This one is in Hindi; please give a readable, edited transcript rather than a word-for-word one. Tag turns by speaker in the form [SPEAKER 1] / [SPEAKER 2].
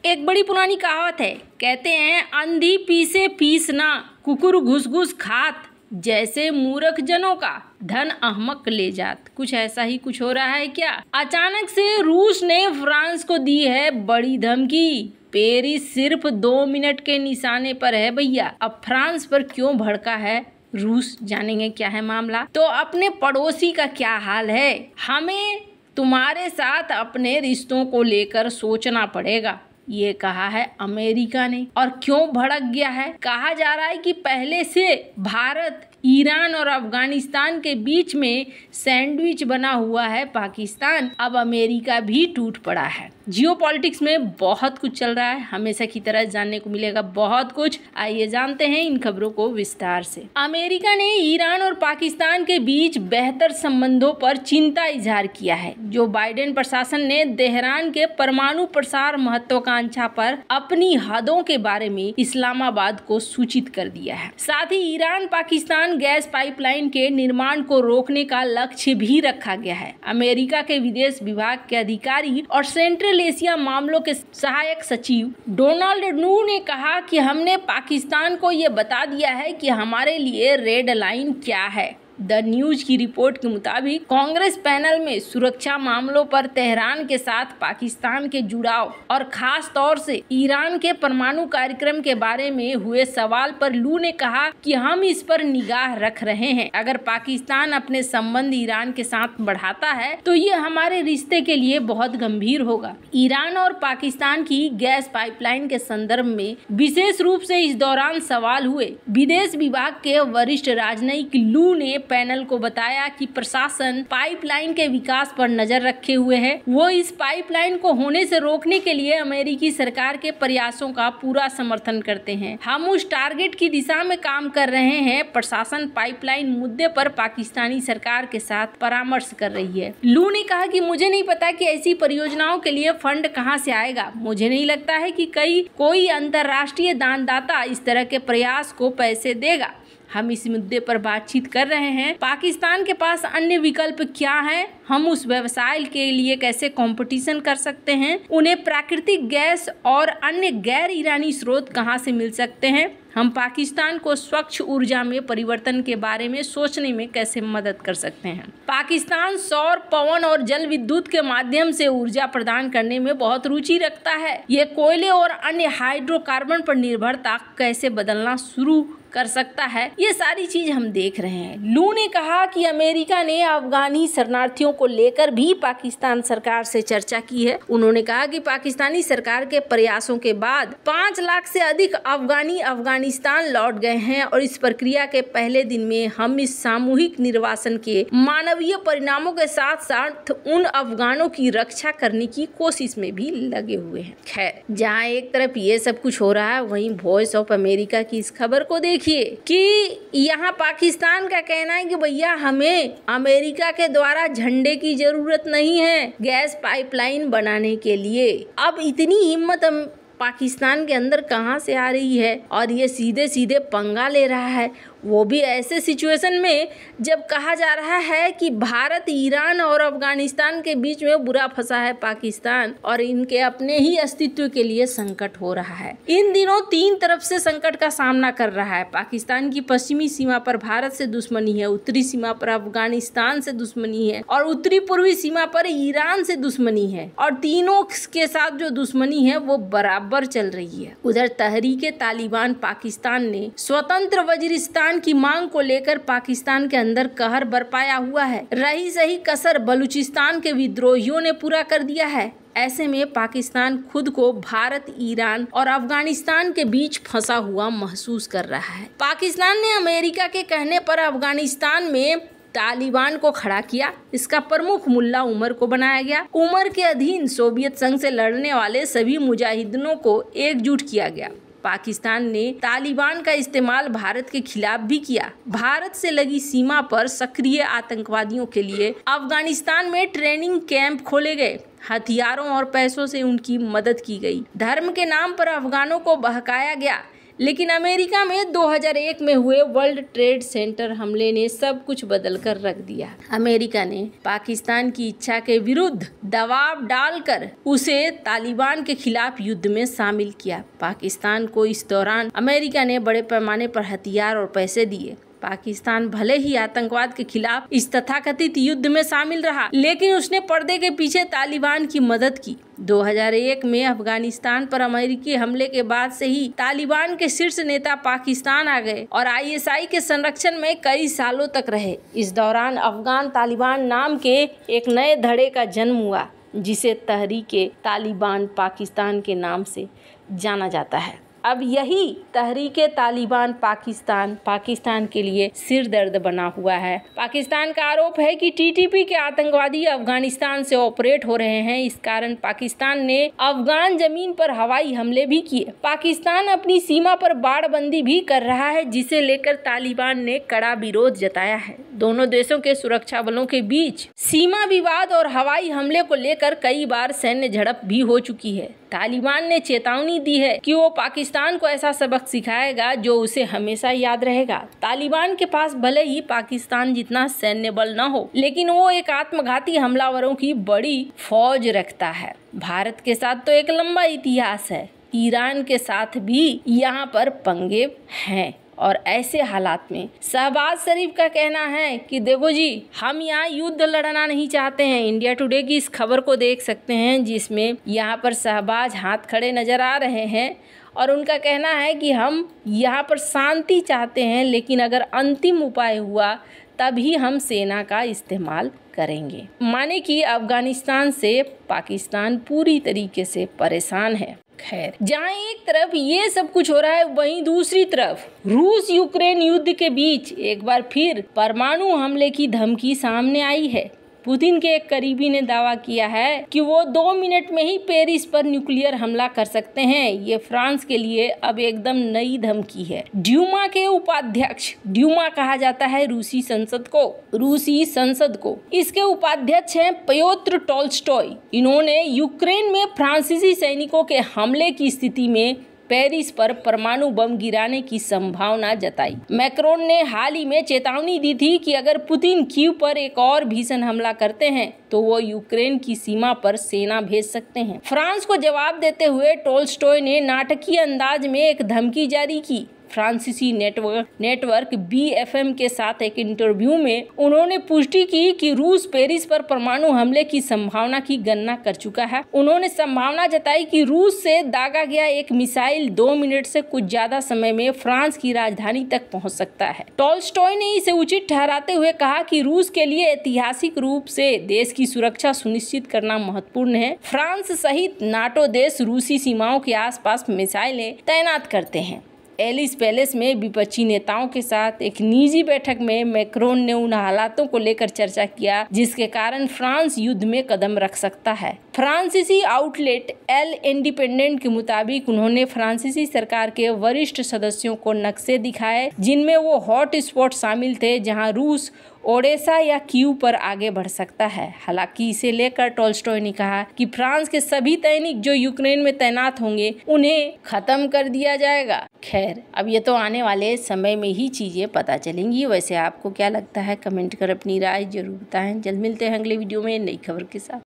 [SPEAKER 1] एक बड़ी पुरानी कहावत है, कहते हैं अंधी पीसे पीस ना, कुकुर घुस घुस खात, जैसे मूर्ख जनों का धन अहमक ले जात। कुछ ऐसा ही कुछ हो रहा है क्या? अचानक से रूस ने फ्रांस को दी है बड़ी धमकी। पेरिस सिर्फ 2 मिनट के निशाने पर है भैया। अब फ्रांस पर क्यों भड़का है रूस, जानेंगे क्या है मामला। तो अपने पड़ोसी का क्या हाल है, हमें तुम्हारे साथ अपने रिश्तों को लेकर सोचना पड़ेगा, ये कहा है अमेरिका ने। और क्यों भड़क गया है? कहा जा रहा है कि पहले से भारत, ईरान और अफगानिस्तान के बीच में सैंडविच बना हुआ है पाकिस्तान। अब अमेरिका भी टूट पड़ा है। जियोपॉलिटिक्स में बहुत कुछ चल रहा है, हमेशा की तरह जानने को मिलेगा बहुत कुछ। आइए जानते हैं इन खबरों को विस्तार से। अमेरिका ने ईरान और पाकिस्तान के बीच बेहतर संबंधों पर चिंता इजहार किया है। जो बाइडेन प्रशासन ने तेहरान के परमाणु प्रसार महत्वाकांक्षा पर अपनी हदों के बारे में इस्लामाबाद को सूचित कर दिया है। साथ ही ईरान पाकिस्तान गैस पाइपलाइन के निर्माण को रोकने का लक्ष्य भी रखा गया है। अमेरिका के विदेश विभाग के अधिकारी और सेंट्रल एशिया मामलों के सहायक सचिव डोनाल्ड नू ने कहा कि हमने पाकिस्तान को ये बता दिया है कि हमारे लिए रेड लाइन क्या है। द न्यूज की रिपोर्ट के मुताबिक कांग्रेस पैनल में सुरक्षा मामलों पर तेहरान के साथ पाकिस्तान के जुड़ाव और खास तौर से ईरान के परमाणु कार्यक्रम के बारे में हुए सवाल पर लू ने कहा कि हम इस पर निगाह रख रहे हैं। अगर पाकिस्तान अपने संबंध ईरान के साथ बढ़ाता है तो ये हमारे रिश्ते के लिए बहुत गंभीर होगा। ईरान और पाकिस्तान की गैस पाइपलाइन के संदर्भ में विशेष रूप से इस दौरान सवाल हुए। विदेश विभाग के वरिष्ठ राजनयिक लू ने पैनल को बताया कि प्रशासन पाइपलाइन के विकास पर नजर रखे हुए है। वो इस पाइपलाइन को होने से रोकने के लिए अमेरिकी सरकार के प्रयासों का पूरा समर्थन करते हैं। हम उस टारगेट की दिशा में काम कर रहे हैं। प्रशासन पाइपलाइन मुद्दे पर पाकिस्तानी सरकार के साथ परामर्श कर रही है। लू ने कहा कि मुझे नहीं पता कि ऐसी परियोजनाओं के लिए फंड कहां से आएगा। मुझे नहीं लगता है कि कोई अंतर्राष्ट्रीय दानदाता इस तरह के प्रयास को पैसे देगा। हम इस मुद्दे पर बातचीत कर रहे हैं। पाकिस्तान के पास अन्य विकल्प क्या हैं? हम उस व्यवसाय के लिए कैसे कंपटीशन कर सकते हैं? उन्हें प्राकृतिक गैस और अन्य गैर ईरानी स्रोत कहां से मिल सकते हैं? हम पाकिस्तान को स्वच्छ ऊर्जा में परिवर्तन के बारे में सोचने में कैसे मदद कर सकते हैं? पाकिस्तान सौर, पवन और जल विद्युत के माध्यम से ऊर्जा प्रदान करने में बहुत रुचि रखता है। ये कोयले और अन्य हाइड्रोकार्बन पर निर्भरता कैसे बदलना शुरू कर सकता है, ये सारी चीज हम देख रहे हैं। लू ने कहा कि अमेरिका ने अफगानी शरणार्थियों को लेकर भी पाकिस्तान सरकार से चर्चा की है। उन्होंने कहा कि पाकिस्तानी सरकार के प्रयासों के बाद 5 लाख से अधिक अफगानी अफगानिस्तान लौट गए हैं और इस प्रक्रिया के पहले दिन में हम इस सामूहिक निर्वासन के मानवीय परिणामों के साथ साथ उन अफगानों की रक्षा करने की कोशिश में भी लगे हुए हैं। खैर, जहाँ एक तरफ ये सब कुछ हो रहा है, वहीं वॉइस ऑफ अमेरिका की इस खबर को देखिए कि यहाँ पाकिस्तान का कहना है कि भैया हमें अमेरिका के द्वारा झंडे की जरूरत नहीं है गैस पाइपलाइन बनाने के लिए। अब इतनी हिम्मत पाकिस्तान के अंदर कहाँ से आ रही है और ये सीधे सीधे पंगा ले रहा है, वो भी ऐसे सिचुएशन में जब कहा जा रहा है कि भारत, ईरान और अफगानिस्तान के बीच में बुरा फंसा है पाकिस्तान और इनके अपने ही अस्तित्व के लिए संकट हो रहा है। इन दिनों 3 तरफ से संकट का सामना कर रहा है। पाकिस्तान की पश्चिमी सीमा पर भारत से दुश्मनी है, उत्तरी सीमा पर अफगानिस्तान से दुश्मनी है और उत्तरी पूर्वी सीमा पर ईरान से दुश्मनी है और तीनों के साथ जो दुश्मनी है वो बराबर चल रही है। उधर तहरीके तालिबान पाकिस्तान ने स्वतंत्र वजीरिस्तान की मांग को लेकर पाकिस्तान के अंदर कहर बरपाया हुआ है। रही सही कसर बलूचिस्तान के विद्रोहियों ने पूरा कर दिया है। ऐसे में पाकिस्तान खुद को भारत, ईरान और अफगानिस्तान के बीच फंसा हुआ महसूस कर रहा है। पाकिस्तान ने अमेरिका के कहने पर अफगानिस्तान में तालिबान को खड़ा किया। इसका प्रमुख मुल्ला उमर को बनाया गया। उमर के अधीन सोवियत संघ से लड़ने वाले सभी मुजाहिदीनों को एकजुट किया गया। पाकिस्तान ने तालिबान का इस्तेमाल भारत के खिलाफ भी किया। भारत से लगी सीमा पर सक्रिय आतंकवादियों के लिए अफगानिस्तान में ट्रेनिंग कैंप खोले गए। हथियारों और पैसों से उनकी मदद की गई। धर्म के नाम पर अफगानों को बहकाया गया, लेकिन अमेरिका में 2001 में हुए वर्ल्ड ट्रेड सेंटर हमले ने सब कुछ बदल कर रख दिया। अमेरिका ने पाकिस्तान की इच्छा के विरुद्ध दबाव डालकर उसे तालिबान के खिलाफ युद्ध में शामिल किया। पाकिस्तान को इस दौरान अमेरिका ने बड़े पैमाने पर हथियार और पैसे दिए। पाकिस्तान भले ही आतंकवाद के खिलाफ इस तथाकथित युद्ध में शामिल रहा, लेकिन उसने पर्दे के पीछे तालिबान की मदद की। 2001 में अफगानिस्तान पर अमेरिकी हमले के बाद से ही तालिबान के शीर्ष नेता पाकिस्तान आ गए और ISI के संरक्षण में कई सालों तक रहे। इस दौरान अफगान तालिबान नाम के एक नए धड़े का जन्म हुआ, जिसे तहरीके तालिबान पाकिस्तान के नाम से जाना जाता है। अब यही तहरीके तालिबान पाकिस्तान के लिए सिर दर्द बना हुआ है। पाकिस्तान का आरोप है कि TTP के आतंकवादी अफगानिस्तान से ऑपरेट हो रहे हैं। इस कारण पाकिस्तान ने अफगान जमीन पर हवाई हमले भी किए। पाकिस्तान अपनी सीमा पर बाड़बंदी भी कर रहा है, जिसे लेकर तालिबान ने कड़ा विरोध जताया है। दोनों देशों के सुरक्षा बलों के बीच सीमा विवाद और हवाई हमले को लेकर कई बार सैन्य झड़प भी हो चुकी है। तालिबान ने चेतावनी दी है कि वो पाकिस्तान को ऐसा सबक सिखाएगा जो उसे हमेशा याद रहेगा। तालिबान के पास भले ही पाकिस्तान जितना सैन्य बल न हो, लेकिन वो एक आत्मघाती हमलावरों की बड़ी फौज रखता है। भारत के साथ तो एक लंबा इतिहास है, ईरान के साथ भी यहाँ पर पंगे हैं। और ऐसे हालात में शहबाज शरीफ का कहना है कि देखो जी, हम यहाँ युद्ध लड़ना नहीं चाहते हैं। इंडिया टुडे की इस खबर को देख सकते हैं, जिसमें यहाँ पर शहबाज हाथ खड़े नजर आ रहे हैं और उनका कहना है कि हम यहाँ पर शांति चाहते हैं, लेकिन अगर अंतिम उपाय हुआ तभी हम सेना का इस्तेमाल करेंगे। माने कि अफगानिस्तान से पाकिस्तान पूरी तरीके से परेशान है। खैर, जहां एक तरफ ये सब कुछ हो रहा है, वहीं दूसरी तरफ रूस यूक्रेन युद्ध के बीच एक बार फिर परमाणु हमले की धमकी सामने आई है। पुतिन के एक करीबी ने दावा किया है कि वो 2 मिनट में ही पेरिस पर न्यूक्लियर हमला कर सकते हैं। ये फ्रांस के लिए अब एकदम नई धमकी है। ड्यूमा के उपाध्यक्ष, ड्यूमा कहा जाता है रूसी संसद को, इसके उपाध्यक्ष हैं प्योत्र टॉल्स्टॉय। इन्होंने यूक्रेन में फ्रांसीसी सैनिकों के हमले की स्थिति में पेरिस पर परमाणु बम गिराने की संभावना जताई। मैक्रोन ने हाल ही में चेतावनी दी थी कि अगर पुतिन कीव पर एक और भीषण हमला करते हैं तो वो यूक्रेन की सीमा पर सेना भेज सकते हैं। फ्रांस को जवाब देते हुए टॉल्स्टॉय ने नाटकीय अंदाज में एक धमकी जारी की। फ्रांसीसी नेटवर्क BFM के साथ एक इंटरव्यू में उन्होंने पुष्टि की कि रूस पेरिस पर परमाणु हमले की संभावना की गणना कर चुका है। उन्होंने संभावना जताई कि रूस से दागा गया एक मिसाइल 2 मिनट से कुछ ज्यादा समय में फ्रांस की राजधानी तक पहुंच सकता है। टॉल्स्टॉय ने इसे उचित ठहराते हुए कहा कि रूस के लिए ऐतिहासिक रूप से देश की सुरक्षा सुनिश्चित करना महत्वपूर्ण है। फ्रांस सहित नाटो देश रूसी सीमाओं के आसपास मिसाइलें तैनात करते हैं। एलिस पैलेस में विपक्षी नेताओं के साथ एक निजी बैठक में मैक्रोन ने उन हालातों को लेकर चर्चा किया जिसके कारण फ्रांस युद्ध में कदम रख सकता है। फ्रांसीसी आउटलेट एल इंडिपेंडेंट के मुताबिक उन्होंने फ्रांसीसी सरकार के वरिष्ठ सदस्यों को नक्शे दिखाए, जिनमें वो हॉट स्पॉट शामिल थे जहां रूस ओडेसा या कीव पर आगे बढ़ सकता है। हालांकि इसे लेकर टॉल्स्टॉय ने कहा कि फ्रांस के सभी सैनिक जो यूक्रेन में तैनात होंगे उन्हें खत्म कर दिया जाएगा। खैर, अब ये तो आने वाले समय में ही चीजें पता चलेंगी। वैसे आपको क्या लगता है, कमेंट कर अपनी राय जरूर बताएं। जल्द मिलते हैं अगले वीडियो में नई खबर के साथ।